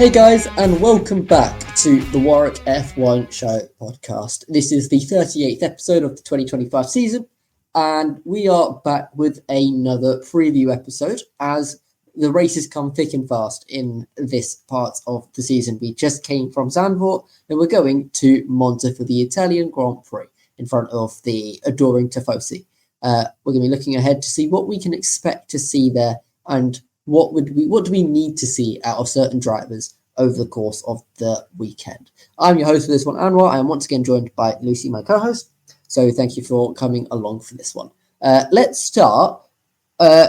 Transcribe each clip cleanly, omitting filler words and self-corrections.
Hey guys, and welcome back to the Warwick F1 Show podcast. This is the 38th episode of the 2025 season, and we are back with another preview episode as the races come thick and fast in this part of the season. We just came from Zandvoort, and we're going to Monza for the Italian Grand Prix in front of the adoring Tifosi. We're going to be looking ahead to see what we can expect to see there and what do we need to see out of certain drivers over the course of the weekend. I'm your host for this one, Anwar. I am once again joined by Lucy, my co-host. So thank you for coming along for this one. Let's start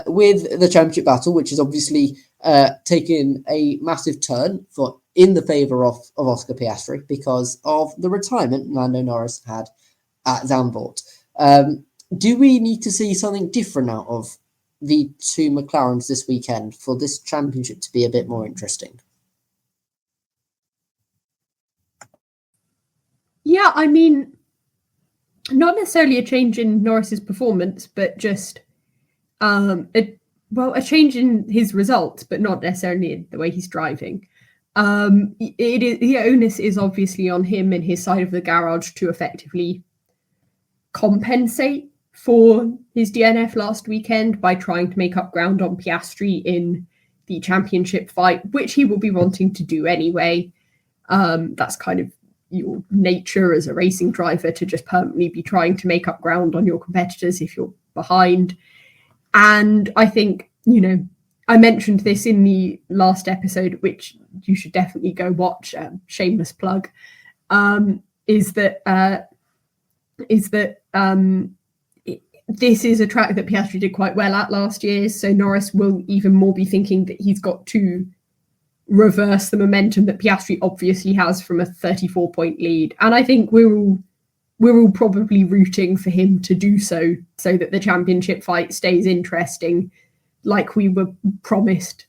with the championship battle, which is obviously taken a massive turn in the favour of Oscar Piastri because of the retirement Lando Norris had at Zandvoort. Do we need to see something different out of the two McLarens this weekend for this championship to be a bit more interesting? Yeah, I mean, not necessarily a change in Norris's performance, but just a change in his results, but not necessarily in the way he's driving. The onus is obviously on him and his side of the garage to effectively compensate for his DNF last weekend by trying to make up ground on Piastri in the championship fight, which he will be wanting to do anyway. That's kind of your nature as a racing driver, to just permanently be trying to make up ground on your competitors if you're behind. And I think, I mentioned this in the last episode, which you should definitely go watch, shameless plug, is that this is a track that Piastri did quite well at last year, so Norris will even more be thinking that he's got to reverse the momentum that Piastri obviously has from a 34-point lead. And I think we're all probably rooting for him to do so that the championship fight stays interesting, like we were promised.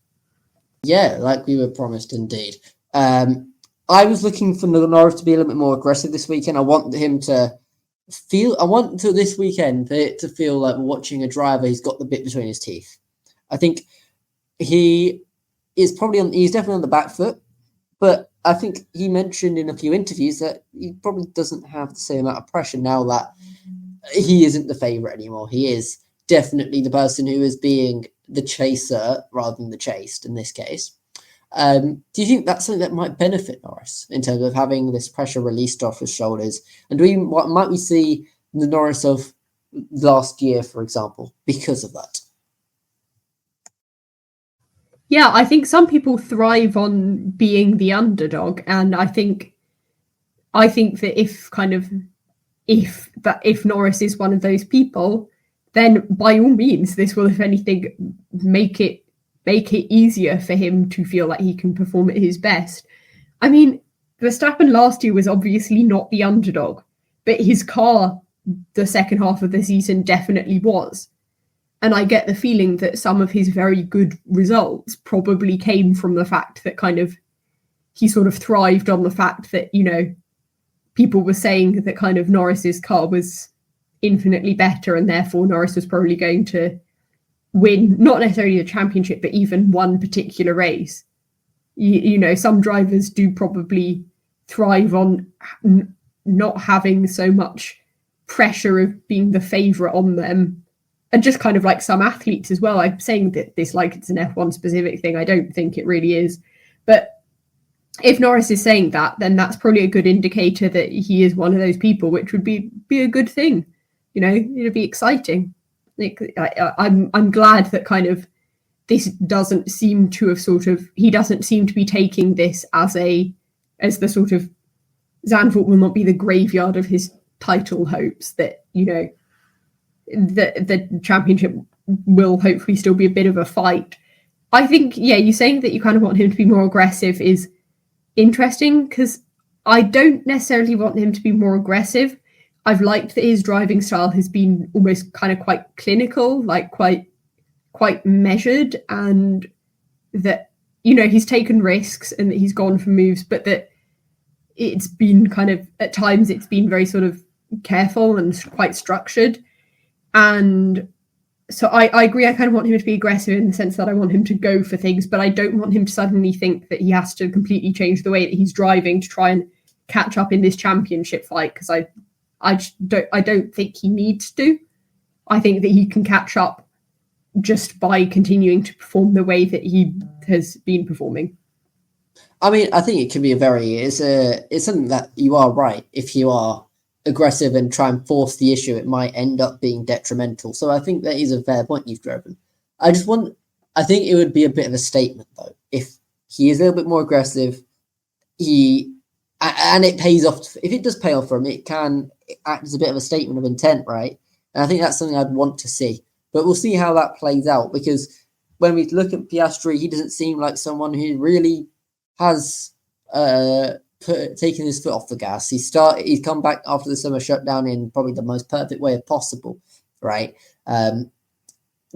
Yeah, like we were promised indeed. I was looking for Norris to be a little bit more aggressive this weekend. I want this weekend for it to feel like we're watching a driver who's got the bit between his teeth. I think he's definitely on the back foot, but I think he mentioned in a few interviews that he probably doesn't have the same amount of pressure now that he isn't the favourite anymore. He is definitely the person who is being the chaser rather than the chased in this case. Do you think that's something that might benefit Norris in terms of having this pressure released off his shoulders? And might we see the Norris of last year, for example, because of that? Yeah, I think some people thrive on being the underdog, and I think that if Norris is one of those people, then by all means, this will, if anything, make it easier for him to feel like he can perform at his best. I mean, Verstappen last year was obviously not the underdog, but his car, the second half of the season, definitely was. And I get the feeling that some of his very good results probably came from the fact that he sort of thrived on the fact that, people were saying that kind of Norris's car was infinitely better, and therefore Norris was probably going to win, not necessarily the championship, but even one particular race. Some drivers do probably thrive on not having so much pressure of being the favourite on them. And just kind of like some athletes as well. I'm saying that this like it's an F1 specific thing. I don't think it really is. But if Norris is saying that, then that's probably a good indicator that he is one of those people, which would be a good thing. It'd be exciting. I'm glad that kind of this doesn't seem to have he doesn't seem to be taking this as the sort of Zandvoort will not be the graveyard of his title hopes, that, the championship will hopefully still be a bit of a fight. I think, you saying that you kind of want him to be more aggressive is interesting, because I don't necessarily want him to be more aggressive. I've liked that his driving style has been almost kind of quite clinical, like quite measured, and that, he's taken risks and that he's gone for moves, but that it's been kind of, at times it's been very sort of careful and quite structured. And So I agree. I kind of want him to be aggressive in the sense that I want him to go for things, but I don't want him to suddenly think that he has to completely change the way that he's driving to try and catch up in this championship fight, because I don't think he needs to. I think that he can catch up just by continuing to perform the way that he has been performing. I mean, I think it can be it's something that you are right. If you are aggressive and try and force the issue, it might end up being detrimental. So I think that is a fair point you've driven. I think it would be a bit of a statement though if he is a little bit more aggressive. And it pays off. If it does pay off for him, it can act as a bit of a statement of intent, right? And I think that's something I'd want to see. But we'll see how that plays out, because when we look at Piastri, he doesn't seem like someone who really has taken his foot off the gas. He's come back after the summer shutdown in probably the most perfect way possible, right? Do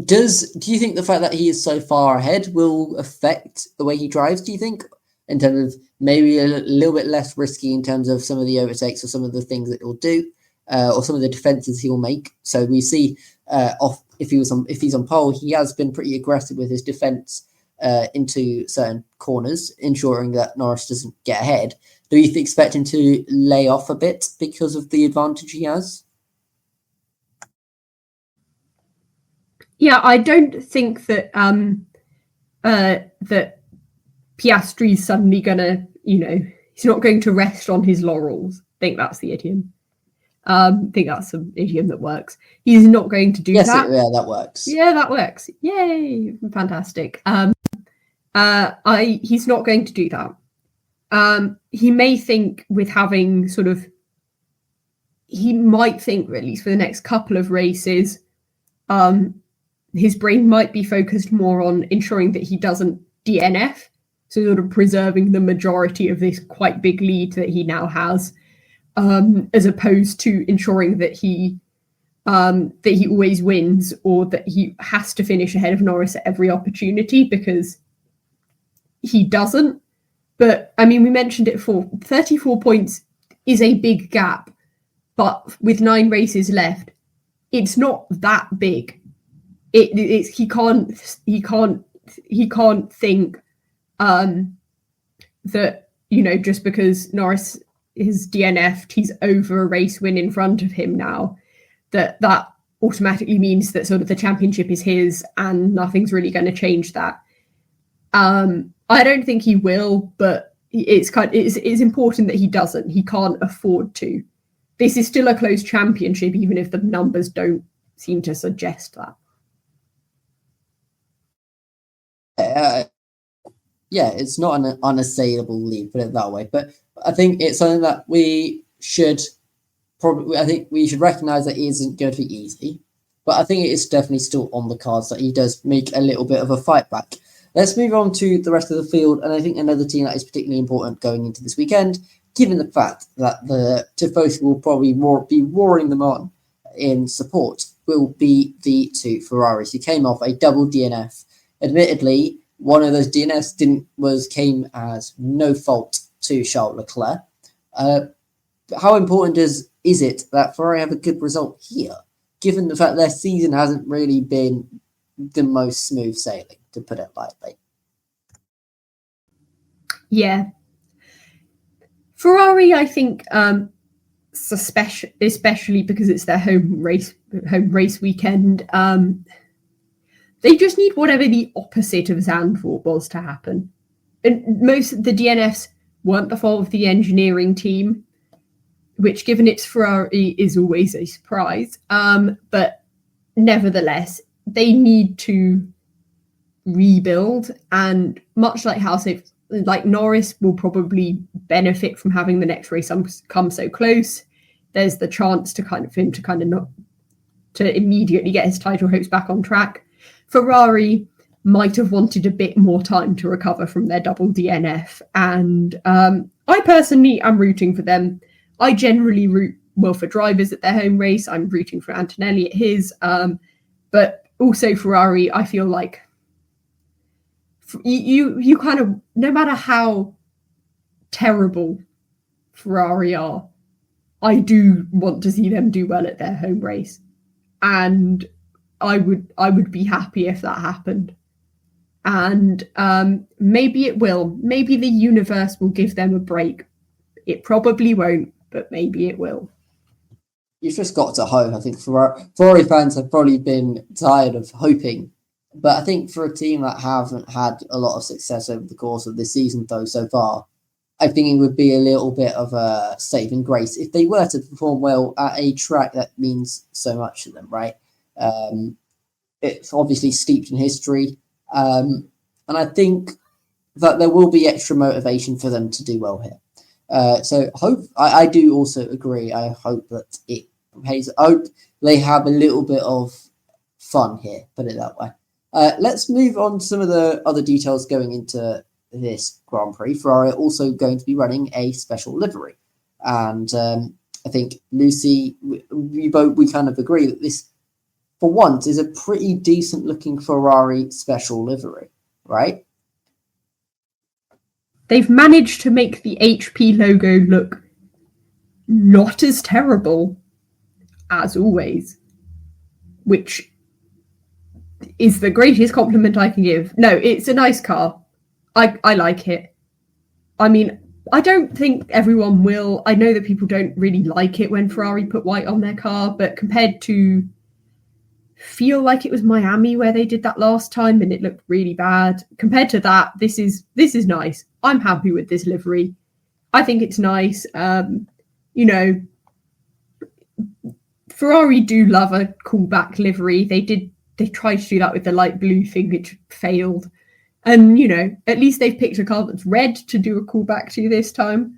you think the fact that he is so far ahead will affect the way he drives, do you think? In terms of maybe a little bit less risky in terms of some of the overtakes or some of the things that he'll do, or some of the defenses he'll make. So we see if he's on pole, he has been pretty aggressive with his defense into certain corners, ensuring that Norris doesn't get ahead. Do you expect him to lay off a bit because of the advantage he has? Yeah, I don't think that that Piastri's suddenly gonna, he's not going to rest on his laurels. I think that's the idiom. I think that's an idiom that works. He's not going to do that. Yeah, that works. Yeah, that works. Yay, fantastic. He's not going to do that. He may think with having he might think, at least for the next couple of races, his brain might be focused more on ensuring that he doesn't DNF, so sort of preserving the majority of this quite big lead that he now has, as opposed to ensuring that he always wins, or that he has to finish ahead of Norris at every opportunity, because he doesn't. But I mean, we mentioned it before, 34 points is a big gap, but with 9 races left, it's not that big. He can't think that, just because Norris is DNF'd, he's over a race win in front of him now, that automatically means that sort of the championship is his and nothing's really going to change that. I don't think he will, but it's important that he doesn't. He can't afford to. This is still a close championship, even if the numbers don't seem to suggest that. Yeah, it's not an unassailable lead, put it that way. But I think it's something that we should recognise that it isn't going to be easy. But I think it is definitely still on the cards that he does make a little bit of a fight back. Let's move on to the rest of the field, and I think another team that is particularly important going into this weekend, given the fact that the Tifosi will probably be roaring them on in support, will be the 2 Ferraris, who came off a double DNF. Admittedly, one of those DNFs came as no fault to Charles Leclerc. How important is it that Ferrari have a good result here, given the fact their season hasn't really been the most smooth sailing, to put it lightly? Yeah. Ferrari, I think, especially because it's their home race weekend, they just need whatever the opposite of Zandvoort was to happen. And most of the DNFs weren't the fault of the engineering team, which, given it's Ferrari, is always a surprise. But nevertheless, they need to rebuild, and much like Norris will probably benefit from having the next race come so close. There's the chance to immediately get his title hopes back on track. Ferrari might have wanted a bit more time to recover from their double DNF, and I personally am rooting for them. I generally root well for drivers at their home race. I'm rooting for Antonelli at his, but also Ferrari. I feel like you kind of, no matter how terrible Ferrari are, I do want to see them do well at their home race. And I would be happy if that happened. And maybe it will. Maybe the universe will give them a break. It probably won't, but maybe it will. You've just got to hope. I think Ferrari fans have probably been tired of hoping. But I think for a team that haven't had a lot of success over the course of this season, though, so far, I think it would be a little bit of a saving grace if they were to perform well at a track that means so much to them, right? It's obviously steeped in history. And I think that there will be extra motivation for them to do well here. So I do also agree. I hope that it pays. I hope they have a little bit of fun here, put it that way. Let's move on to some of the other details going into this Grand Prix. Ferrari are also going to be running a special livery. And I think, Lucy, we kind of agree that this, for once, is a pretty decent looking Ferrari special livery, right? They've managed to make the HP logo look not as terrible as always, which is the greatest compliment I can give. No, it's a nice car. I like it. I mean, I don't think everyone will. I know that people don't really like it when Ferrari put white on their car, but compared to feel like it was Miami where they did that last time and it looked really bad. Compared to that, this is nice. I'm happy with this livery. I think it's nice. Ferrari do love a cool back livery. They tried to do that with the light blue thing, which failed. And, at least they've picked a car that's red to do a callback to this time.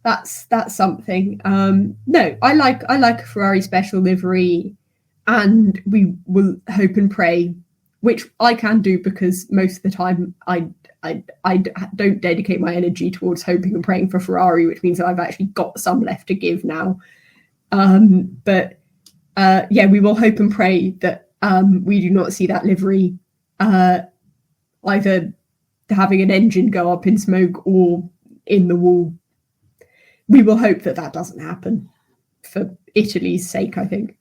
That's something. No, I like a Ferrari special livery, and we will hope and pray, which I can do because most of the time I don't dedicate my energy towards hoping and praying for Ferrari, which means that I've actually got some left to give now. But we will hope and pray that we do not see that livery either having an engine go up in smoke or in the wall. We will hope that doesn't happen for Italy's sake, I think.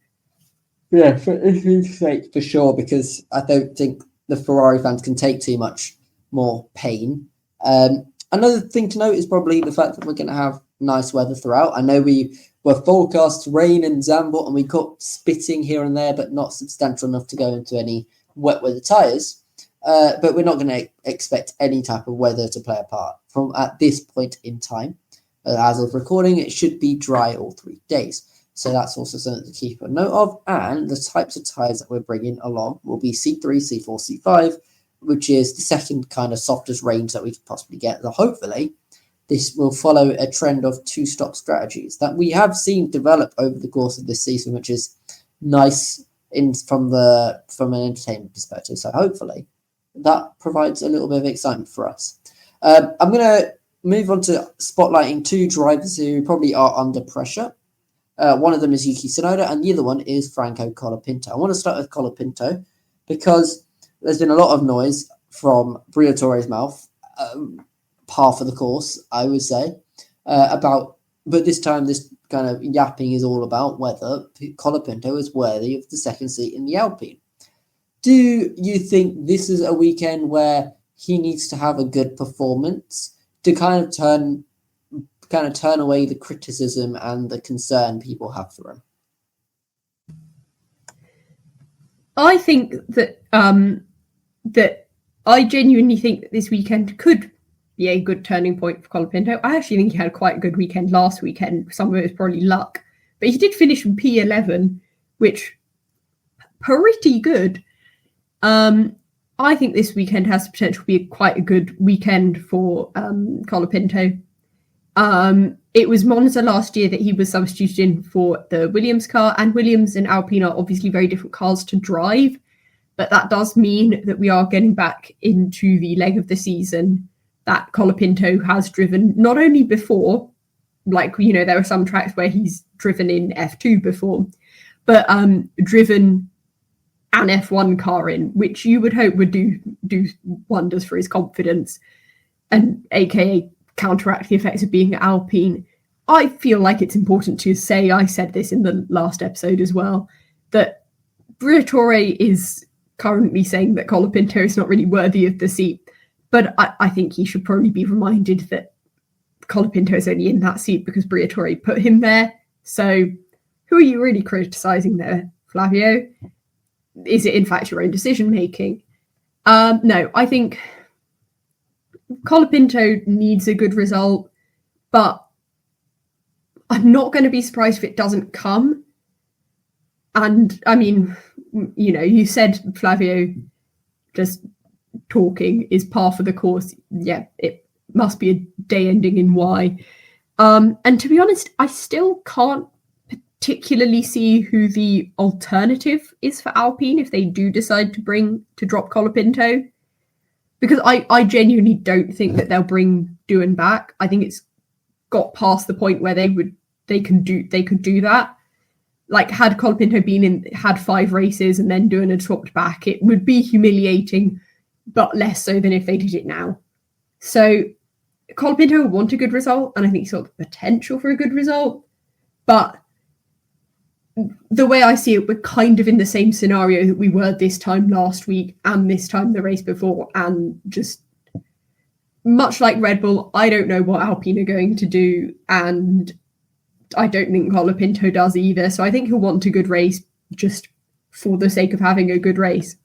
Yeah, for Italy's sake, for sure, because I don't think the Ferrari fans can take too much more pain. Another thing to note is probably the fact that we're going to have nice weather throughout. I know we were forecast rain and Zandvoort, and we got spitting here and there, but not substantial enough to go into any wet weather tyres. But we're not going to expect any type of weather to play a part from at this point in time. As of recording, it should be dry all 3 days. So that's also something to keep a note of. And the types of tyres that we're bringing along will be C3, C4, C5, which is the second kind of softest range that we could possibly get. So hopefully, this will follow a trend of two-stop strategies that we have seen develop over the course of this season, which is nice from an entertainment perspective. So hopefully, that provides a little bit of excitement for us. I'm going to move on to spotlighting two drivers who probably are under pressure. One of them is Yuki Tsunoda, and the other one is Franco Colapinto. I want to start with Colapinto because there's been a lot of noise from Briatore's mouth, half of the course, I would say, but this time this kind of yapping is all about whether Colapinto is worthy of the second seat in the Alpine. Do you think this is a weekend where he needs to have a good performance to kind of turn away the criticism and the concern people have for him? I think that that I genuinely think that this weekend could be a good turning point for Colapinto. I actually think he had quite a good weekend last weekend. Some of it was probably luck, but he did finish in P11, which pretty good. I think this weekend has the potential to be quite a good weekend for Colapinto. It was Monza last year that he was substituted in for the Williams car, and Williams and Alpine are obviously very different cars to drive, but that does mean that we are getting back into the leg of the season that Colapinto has driven not only before, there are some tracks where he's driven in F2 before, but driven an F1 car in, which you would hope would do wonders for his confidence and aka counteract the effects of being Alpine. I feel like it's important to say, I said this in the last episode as well, that Briatore is currently saying that Colapinto is not really worthy of the seat, but I think he should probably be reminded that Colapinto is only in that seat because Briatore put him there. So who are you really criticising there, Flavio? Is it in fact your own decision making? No, I think Colapinto needs a good result, but I'm not going to be surprised if it doesn't come. And I mean, you know, you said, Flavio, just talking is par for the course. Yeah, it must be a day ending in Y. And to be honest, I still can't particularly see who the alternative is for Alpine if they do decide to drop Colapinto, because I genuinely don't think that they'll bring Doohan back. I think it's got past the point where they could do that. Like, had Colapinto had 5 races and then Doohan had swapped back, it would be humiliating, but less so than if they did it now. So Colapinto will want a good result, and I think he's got the potential for a good result. But the way I see it, we're kind of in the same scenario that we were this time last week and this time the race before. And just much like Red Bull, I don't know what Alpine are going to do. And I don't think Colapinto does either. So I think he'll want a good race just for the sake of having a good race.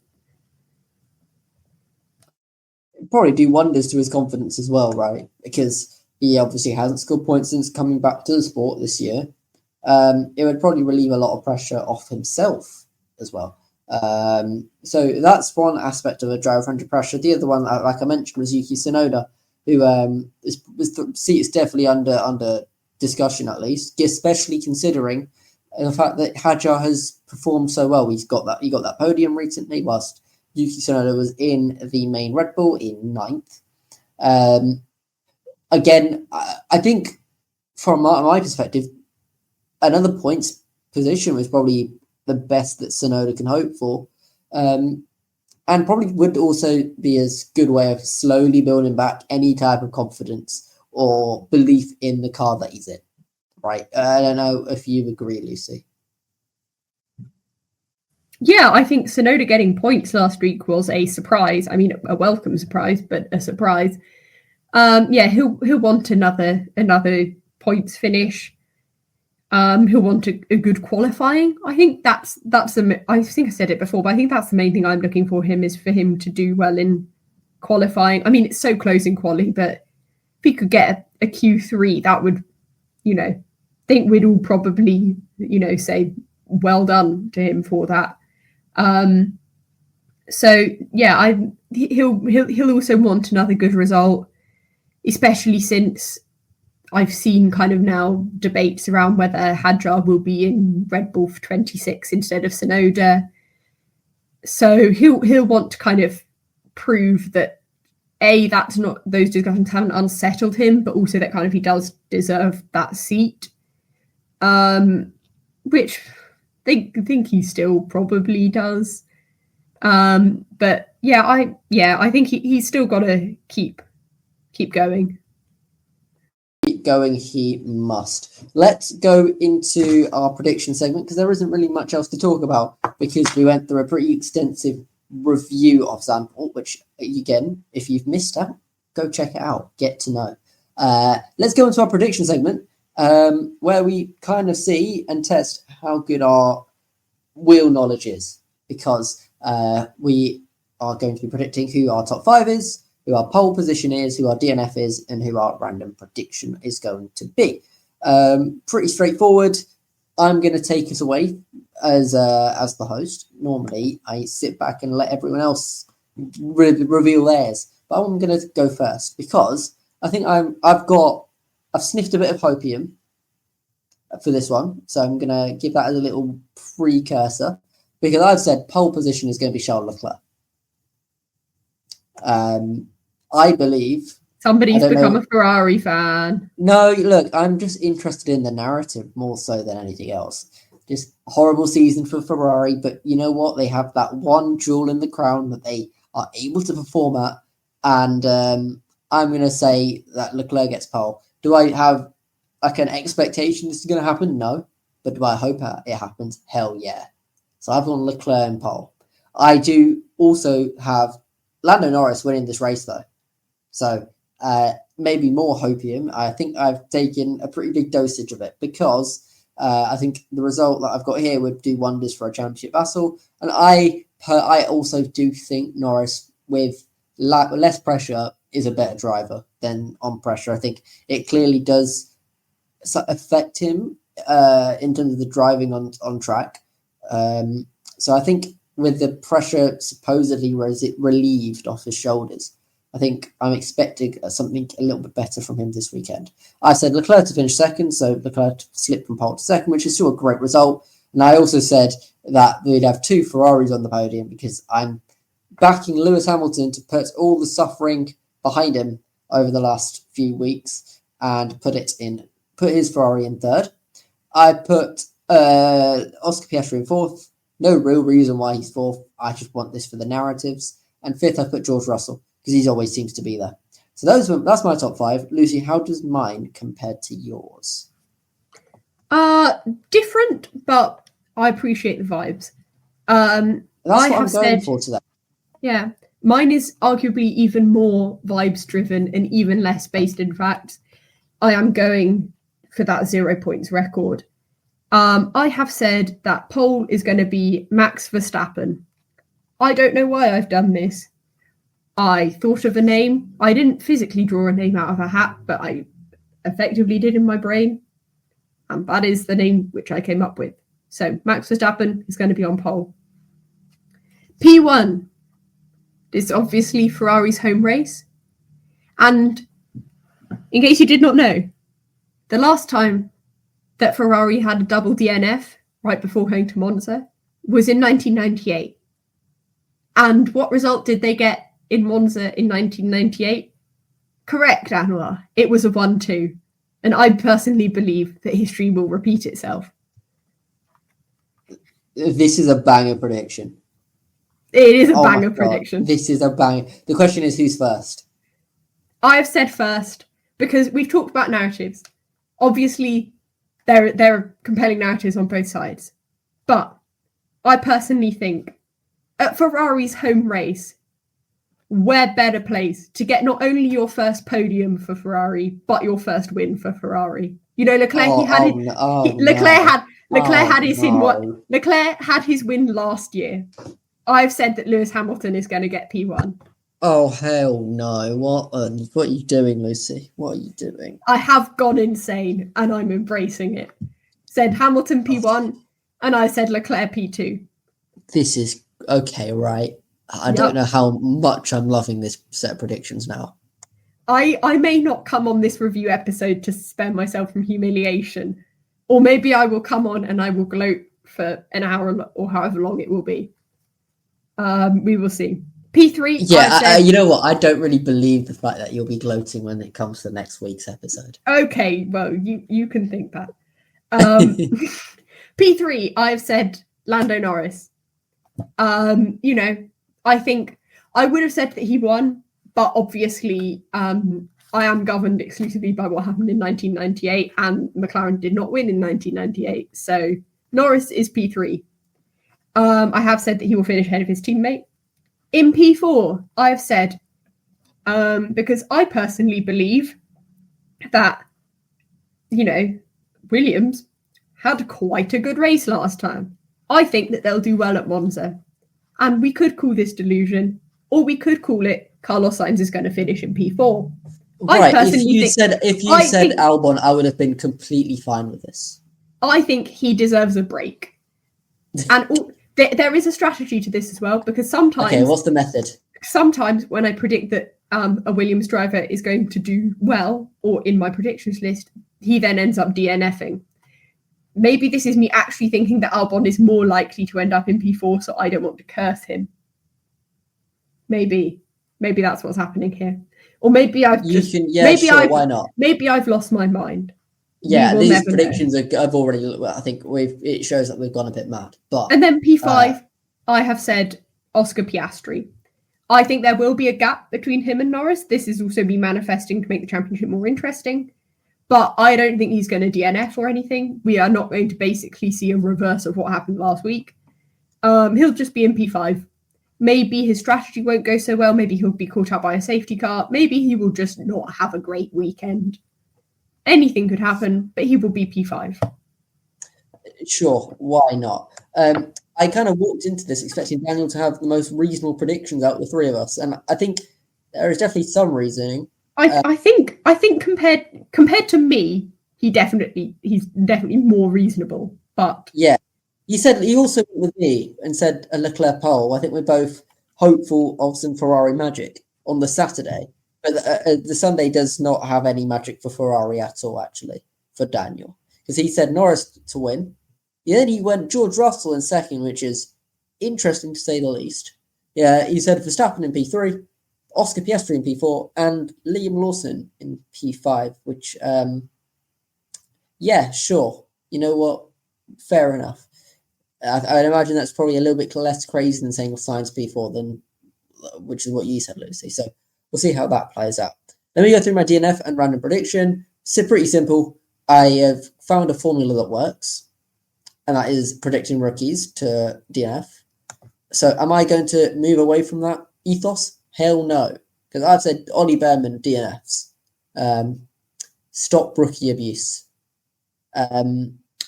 It'd probably do wonders to his confidence as well, right? Because he obviously hasn't scored points since coming back to the sport this year. It would probably relieve a lot of pressure off himself as well. So that's one aspect of a driver under pressure. The other one, like I mentioned, was Yuki Tsunoda, who the seat is definitely under discussion, at least, especially considering the fact that Hadjar has performed so well. He got that podium recently, whilst Yuki Tsunoda was in the main Red Bull in 9th. Again, I think from my perspective, another points position was probably the best that Tsunoda can hope for. And probably would also be a good way of slowly building back any type of confidence or belief in the car that he's in. Right? I don't know if you agree, Lucy. Yeah, I think Tsunoda getting points last week was a surprise. I mean, a welcome surprise, but a surprise. He'll want another points finish. He'll want a good qualifying. I think I think I said it before, but I think that's the main thing I'm looking for him, is for him to do well in qualifying. I mean, it's so close in quali, but if he could get a Q3, that would, I think we'd all probably, say well done to him for that. He'll also want another good result, especially since I've seen kind of now debates around whether Hadjar will be in Red Bull for 26 instead of Tsunoda. So he'll want to kind of prove that that's not, those discussions haven't unsettled him, but also that kind of he does deserve that seat, which they think he still probably does. But I think he's still got to keep going. Keep going, he must. Let's go into our prediction segment, because there isn't really much else to talk about, because we went through a pretty extensive review of Zandvoort, which, again, if you've missed out, go check it out, get to know. Let's go into our prediction segment, where we kind of see and test how good our wheel knowledge is, because we are going to be predicting who our top 5 is, who our pole position is, who our DNF is, and who our random prediction is going to be. Pretty straightforward. I'm going to take us away as the host. Normally, I sit back and let everyone else reveal theirs, but I'm going to go first, because I think I've sniffed a bit of hopium for this one, so I'm going to give that as a little precursor, because I've said pole position is going to be Charles Leclerc. I believe somebody's become a Ferrari fan. No, look, I'm just interested in the narrative more so than anything else. Just horrible season for Ferrari, but you know what? They have that one jewel in the crown that they are able to perform at, and I'm going to say that Leclerc gets pole. Do I have like an expectation this is going to happen? No, but do I hope it happens? Hell yeah! So I've gone Leclerc in pole. I do also have Lando Norris winning this race, though. So maybe more hopium. I think I've taken a pretty big dosage of it because I think the result that I've got here would do wonders for a championship battle. And I also do think Norris, with less pressure, is a better driver than on pressure. I think it clearly does affect him in terms of the driving on track. So I think with the pressure supposedly relieved off his shoulders, I think I'm expecting something a little bit better from him this weekend. I said Leclerc to finish second, so Leclerc to slip from pole to second, which is still a great result. And I also said that we'd have 2 Ferraris on the podium because I'm backing Lewis Hamilton to put all the suffering behind him over the last few weeks and put his Ferrari in third. I put Oscar Piastri in fourth. No real reason why he's fourth. I just want this for the narratives. And fifth, I put George Russell because he always seems to be there. So that's my top 5. Lucy, how does mine compare to yours? Different, but I appreciate the vibes. That's what I'm going for today. Yeah, mine is arguably even more vibes driven and even less based in fact. I am going for that 0 points record. I have said that pole is going to be Max Verstappen. I don't know why I've done this. I thought of a name. I didn't physically draw a name out of a hat, but I effectively did in my brain. And that is the name which I came up with. So Max Verstappen is going to be on pole. P1 is obviously Ferrari's home race. And in case you did not know, the last time that Ferrari had a double DNF right before going to Monza was in 1998. And what result did they get in Monza in 1998? Correct, Anwar. It was a 1-2. And I personally believe that history will repeat itself. This is a banger prediction. It is a banger prediction. This is a banger. The question is, who's first? I've said first because we've talked about narratives. Obviously, there are compelling narratives on both sides. But I personally think at Ferrari's home race, where better place to get not only your first podium for Ferrari, but your first win for Ferrari. You know, Leclerc Leclerc had his win last year. I've said that Lewis Hamilton is going to get P1. Oh hell no! What are you doing, Lucy? What are you doing? I have gone insane, and I'm embracing it. Said Hamilton P1, and I said Leclerc P2. This is okay, right? I don't know how much I'm loving this set of predictions now. I may not come on this review episode to spare myself from humiliation, or maybe I will come on and I will gloat for an hour or however long it will be. We will see. P3. Yeah, you know what? I don't really believe the fact that you'll be gloating when it comes to next week's episode. Okay, well, you can think that. P3, I've said Lando Norris. You know, I think I would have said that he won, but obviously I am governed exclusively by what happened in 1998, and McLaren did not win in 1998. So Norris is P3. I have said that he will finish ahead of his teammate. In P4, I've said, because I personally believe that, you know, Williams had quite a good race last time. I think that they'll do well at Monza. And we could call this delusion, or we could call it Carlos Sainz is going to finish in P4. Right, if you said Albon, I would have been completely fine with this. I think he deserves a break. And there is a strategy to this as well, because sometimes... Okay, what's the method? Sometimes when I predict that a Williams driver is going to do well, or in my predictions list, he then ends up DNFing. Maybe this is me actually thinking that Albon is more likely to end up in P4, so I don't want to curse him. Maybe that's what's happening here. Or maybe I've just... why not? Maybe I've lost my mind. Yeah, these predictions I've already... I think it shows that we've gone a bit mad. But and then P5, I have said Oscar Piastri. I think there will be a gap between him and Norris. This is also me manifesting to make the championship more interesting. But I don't think he's going to DNF or anything. We are not going to basically see a reverse of what happened last week. He'll just be in P5. Maybe his strategy won't go so well. Maybe he'll be caught out by a safety car. Maybe he will just not have a great weekend. Anything could happen, but he will be P5. Sure, why not? I kind of walked into this expecting Daniel to have the most reasonable predictions out of the three of us, and I think there is definitely some reasoning. I think compared to me, he's definitely more reasonable. But yeah, he also went with me and said a Leclerc pole. I think we're both hopeful of some Ferrari magic on the Saturday, but the Sunday does not have any magic for Ferrari at all. Actually, for Daniel, because he said Norris to win. Then he went George Russell in second, which is interesting to say the least. Yeah, he said Verstappen in P3, Oscar Piastri in P4, and Liam Lawson in P5, which, yeah, sure. You know what? Fair enough. I'd imagine that's probably a little bit less crazy than saying Sainz P4, which is what you said, Lucy. So we'll see how that plays out. Let me go through my DNF and random prediction. So pretty simple. I have found a formula that works, and that is predicting rookies to DNF. So am I going to move away from that ethos? Hell no. Because I've said Ollie Behrman DNFs. Stop rookie abuse.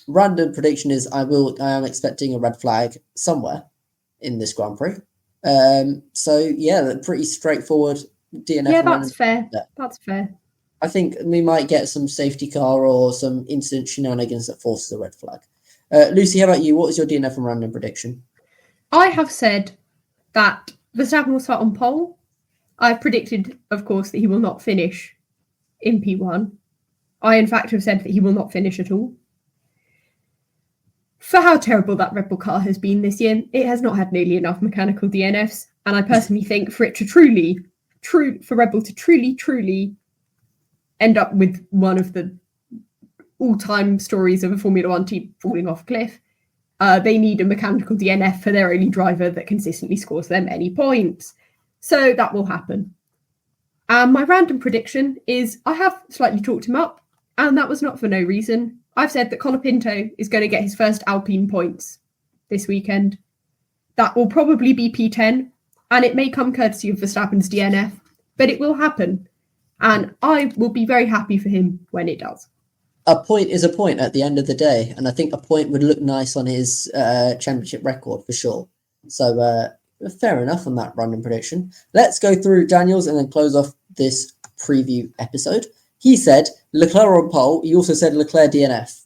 Random prediction is I am expecting a red flag somewhere in this Grand Prix. So yeah, pretty straightforward DNF. Yeah, that's fair. That's fair. I think we might get some safety car or some incident shenanigans that forces a red flag. Lucy, how about you? What is your DNF and random prediction? I have said that Verstappen will start on pole. I've predicted, of course, that he will not finish in P1. I, in fact, have said that he will not finish at all. For how terrible that Red Bull car has been this year, it has not had nearly enough mechanical DNFs. And I personally think for it to for Red Bull to truly end up with one of the all-time stories of a Formula One team falling off a cliff, they need a mechanical DNF for their only driver that consistently scores them any points. So that will happen. My random prediction is I have slightly talked him up, and that was not for no reason. I've said that Colapinto is going to get his first Alpine points this weekend. That will probably be P10, and it may come courtesy of Verstappen's DNF, but it will happen. And I will be very happy for him when it does. A point is a point at the end of the day, and I think a point would look nice on his championship record for sure. So fair enough on that random prediction. Let's go through Daniel's and then close off this preview episode. He said Leclerc on pole. He also said Leclerc DNF.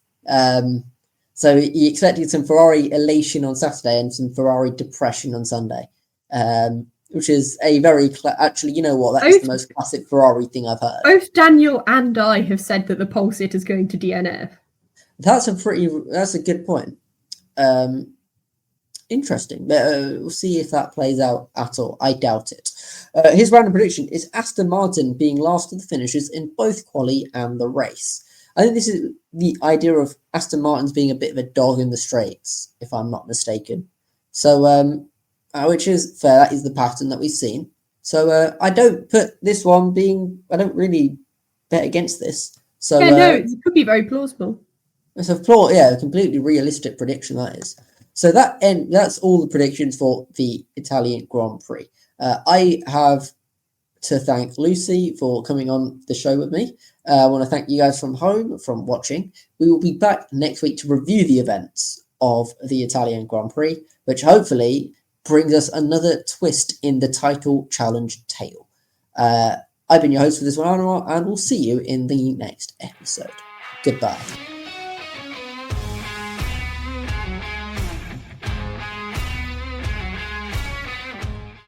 So he expected some Ferrari elation on Saturday and some Ferrari depression on Sunday, which is a very actually, you know what? That is the most classic Ferrari thing I've heard. Both Daniel and I have said that the pole sitter is going to DNF. That's a good point. Interesting. We'll see if that plays out at all. I doubt it. His random prediction is Aston Martin being last of the finishers in both quali and the race. I think this is the idea of Aston Martin's being a bit of a dog in the straights, if I'm not mistaken. So, which is fair. That is the pattern that we've seen. So I don't don't really bet against this. So yeah, no, it could be very plausible. It's a completely realistic prediction that is. So that's all the predictions for the Italian Grand Prix. I have to thank Lucy for coming on the show with me. I want to thank you guys from home from watching. We will be back next week to review the events of the Italian Grand Prix, which hopefully brings us another twist in the title challenge tale. I've been your host for this one, Anwar, and we'll see you in the next episode. Goodbye.